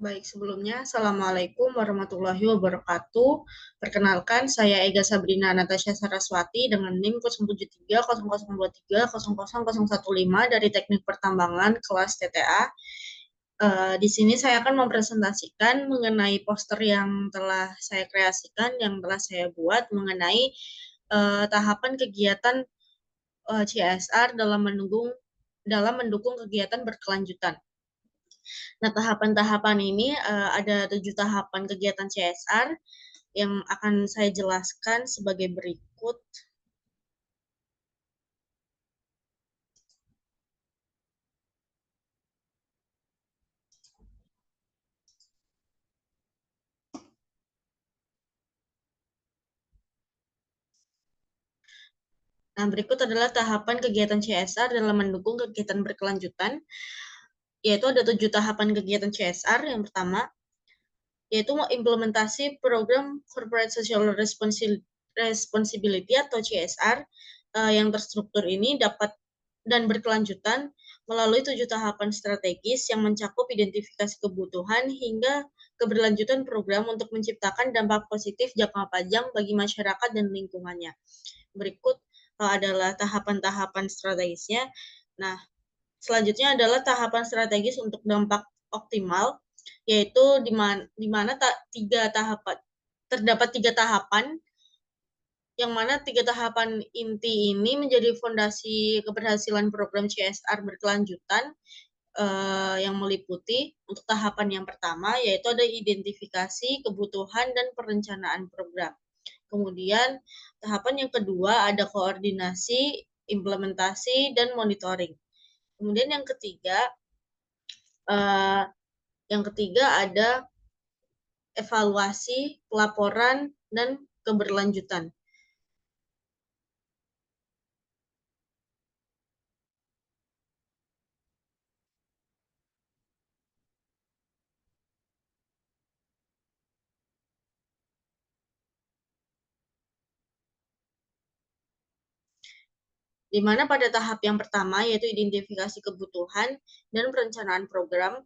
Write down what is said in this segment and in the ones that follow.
Baik, sebelumnya, Assalamualaikum warahmatullahi wabarakatuh. Perkenalkan, saya Ega Sabrina Natasha Saraswati dengan NIM 07300230015 dari Teknik Pertambangan kelas TTA. Di sini saya akan mempresentasikan mengenai poster yang telah saya kreasikan, yang telah saya buat mengenai tahapan kegiatan CSR dalam mendukung kegiatan berkelanjutan. Nah, tahapan-tahapan ini ada 7 tahapan kegiatan CSR yang akan saya jelaskan sebagai berikut. Nah, berikut adalah tahapan kegiatan CSR dalam mendukung kegiatan berkelanjutan, yaitu ada 7 tahapan kegiatan CSR. Yang pertama, yaitu implementasi program Corporate Social Responsibility atau CSR yang terstruktur ini dapat dan berkelanjutan melalui 7 tahapan strategis yang mencakup identifikasi kebutuhan hingga keberlanjutan program untuk menciptakan dampak positif jangka panjang bagi masyarakat dan lingkungannya. Berikut adalah tahapan-tahapan strategisnya. Nah, selanjutnya adalah tahapan strategis untuk dampak optimal, yaitu di mana terdapat 3 tahapan, yang mana 3 tahapan inti ini menjadi fondasi keberhasilan program CSR berkelanjutan yang meliputi untuk tahapan yang pertama, yaitu ada identifikasi kebutuhan dan perencanaan program. Kemudian tahapan yang kedua ada koordinasi, implementasi, dan monitoring. Kemudian yang ketiga ada evaluasi, pelaporan, dan keberlanjutan. Di mana pada tahap yang pertama, yaitu identifikasi kebutuhan dan perencanaan program,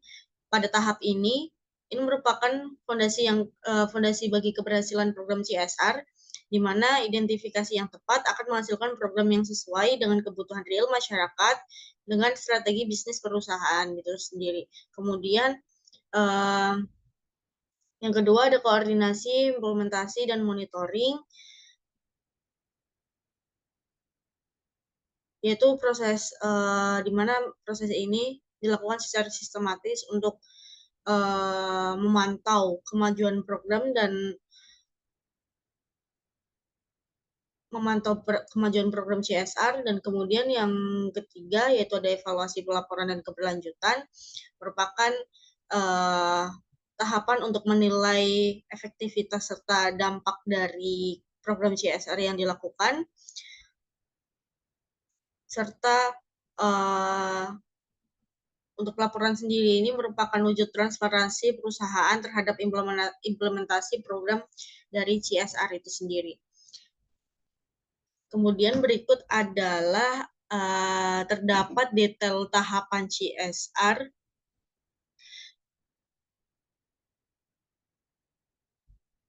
pada tahap ini merupakan fondasi bagi keberhasilan program CSR, di mana identifikasi yang tepat akan menghasilkan program yang sesuai dengan kebutuhan real masyarakat dengan strategi bisnis perusahaan itu sendiri. Kemudian yang kedua ada koordinasi, implementasi, dan monitoring, yaitu di mana proses ini dilakukan secara sistematis untuk memantau kemajuan program dan kemajuan program CSR. Dan kemudian yang ketiga yaitu ada evaluasi, pelaporan, dan keberlanjutan, merupakan tahapan untuk menilai efektivitas serta dampak dari program CSR yang dilakukan, serta untuk laporan sendiri ini merupakan wujud transparansi perusahaan terhadap implementasi program dari CSR itu sendiri. Kemudian berikut adalah terdapat detail tahapan CSR,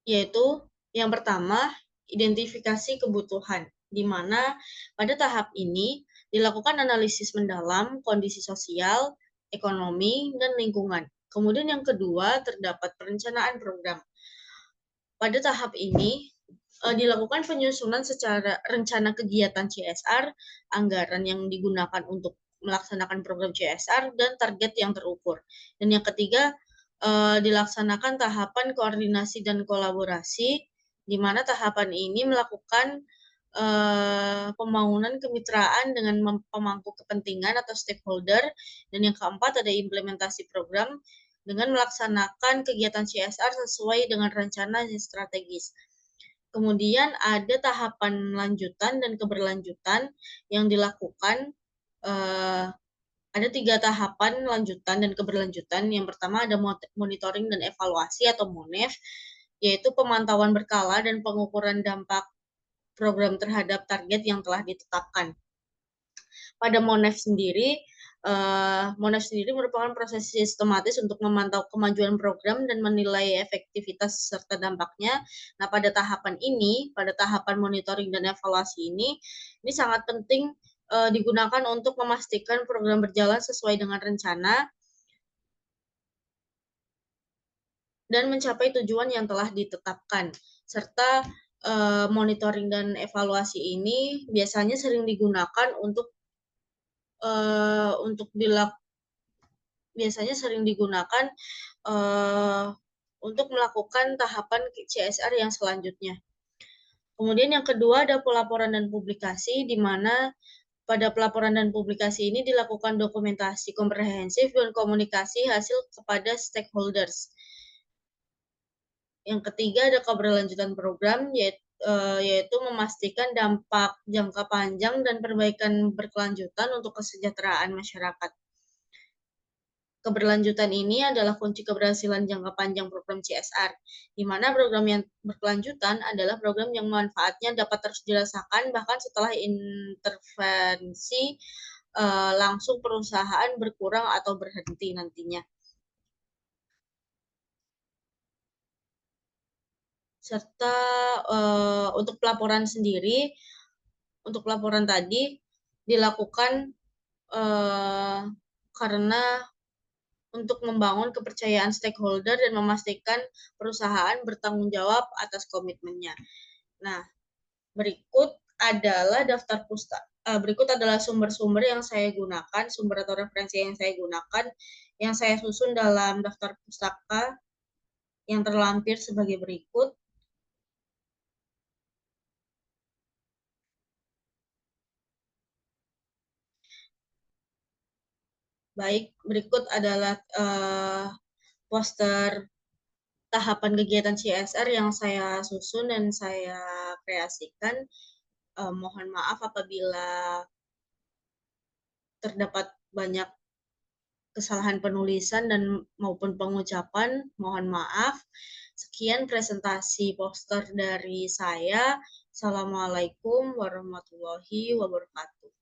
yaitu yang pertama, identifikasi kebutuhan, di mana pada tahap ini dilakukan analisis mendalam kondisi sosial, ekonomi, dan lingkungan. Kemudian yang kedua, terdapat perencanaan program. Pada tahap ini dilakukan penyusunan secara rencana kegiatan CSR, anggaran yang digunakan untuk melaksanakan program CSR, dan target yang terukur. Dan yang ketiga, dilaksanakan tahapan koordinasi dan kolaborasi, di mana tahapan ini melakukan pembangunan kemitraan dengan pemangku kepentingan atau stakeholder. Dan yang keempat ada implementasi program dengan melaksanakan kegiatan CSR sesuai dengan rencana dan strategis. Kemudian ada tahapan lanjutan dan keberlanjutan yang dilakukan. Ada 3 tahapan lanjutan dan keberlanjutan. Yang pertama ada monitoring dan evaluasi atau MONEV, yaitu pemantauan berkala dan pengukuran dampak program terhadap target yang telah ditetapkan. Pada MONEV sendiri Monas sendiri merupakan proses sistematis untuk memantau kemajuan program dan menilai efektivitas serta dampaknya. Nah, pada tahapan monitoring dan evaluasi ini sangat penting digunakan untuk memastikan program berjalan sesuai dengan rencana dan mencapai tujuan yang telah ditetapkan. Serta monitoring dan evaluasi ini biasanya sering digunakan untuk biasanya sering digunakan untuk melakukan tahapan CSR yang selanjutnya. Kemudian yang kedua ada pelaporan dan publikasi, di mana pada pelaporan dan publikasi ini dilakukan dokumentasi komprehensif dan komunikasi hasil kepada stakeholders. Yang ketiga ada keberlanjutan program, yaitu memastikan dampak jangka panjang dan perbaikan berkelanjutan untuk kesejahteraan masyarakat. Keberlanjutan ini adalah kunci keberhasilan jangka panjang program CSR, di mana program yang berkelanjutan adalah program yang manfaatnya dapat terus dirasakan bahkan setelah intervensi langsung perusahaan berkurang atau berhenti nantinya. Serta untuk pelaporan sendiri, untuk pelaporan tadi dilakukan karena untuk membangun kepercayaan stakeholder dan memastikan perusahaan bertanggung jawab atas komitmennya. Nah, berikut adalah sumber-sumber yang saya gunakan, sumber atau referensi yang saya gunakan, yang saya susun dalam daftar pustaka yang terlampir sebagai berikut. Baik, berikut adalah poster tahapan kegiatan CSR yang saya susun dan saya kreasikan. Mohon maaf apabila terdapat banyak kesalahan penulisan dan maupun pengucapan, mohon maaf. Sekian presentasi poster dari saya. Assalamualaikum warahmatullahi wabarakatuh.